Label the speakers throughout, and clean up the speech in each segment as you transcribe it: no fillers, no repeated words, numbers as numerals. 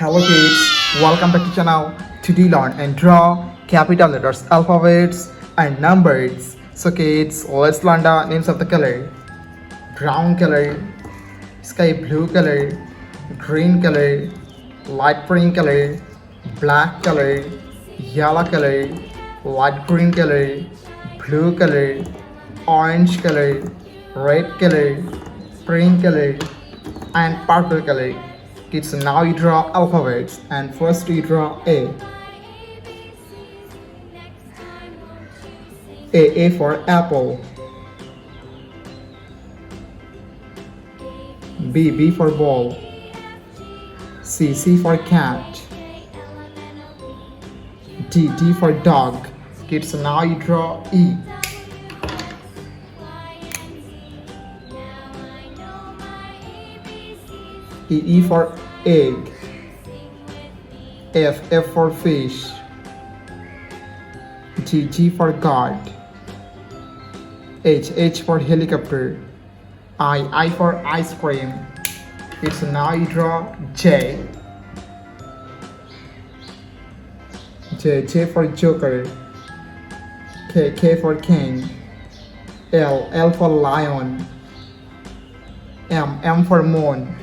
Speaker 1: Hello kids, welcome back to channel. Today learn and draw capital letters, alphabets and numbers. So kids, let's learn the names of the color. Brown color, sky blue color, green color, light green color, black color, yellow color, light green color, blue color, orange color, red color, pink color, and purple color. Kids, now you draw alphabets, and first you draw A. A for apple. B for ball. C for cat. D for dog. Kids, now you draw E. E for egg. F for fish. G for guard. H for helicopter. I for ice cream. It's now you draw J. J for joker. K for king. L for lion. M for moon.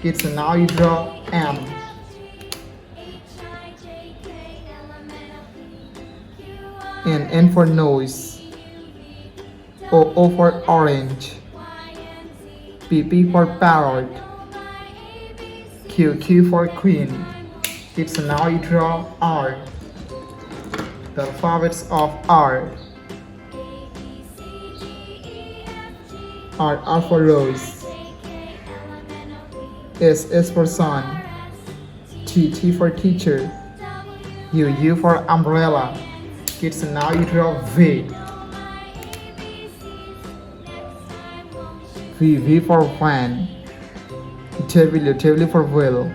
Speaker 1: Kids, now you draw M. N for nose. O for orange. P for parrot. Q for queen. Kids, now you draw R. The alphabets of R. R for rose. S for sun. T for teacher. U for umbrella. Kids, now you draw V. V for van. W for wheel.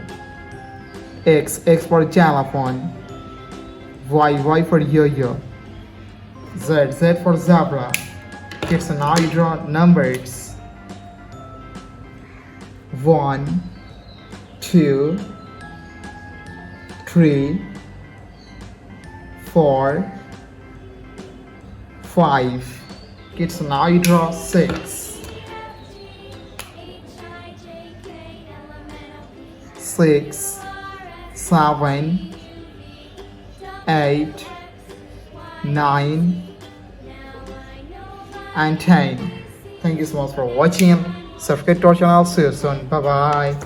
Speaker 1: X for xylophone. Y for yo-yo. Z for zebra. Kids, now you draw numbers. 1, 2, 3, 4, 5. Kids, now you draw 6. 6, 7, 8, 9, and 10. Thank you so much for watching. Subscribe to our channel. See you soon. Bye bye.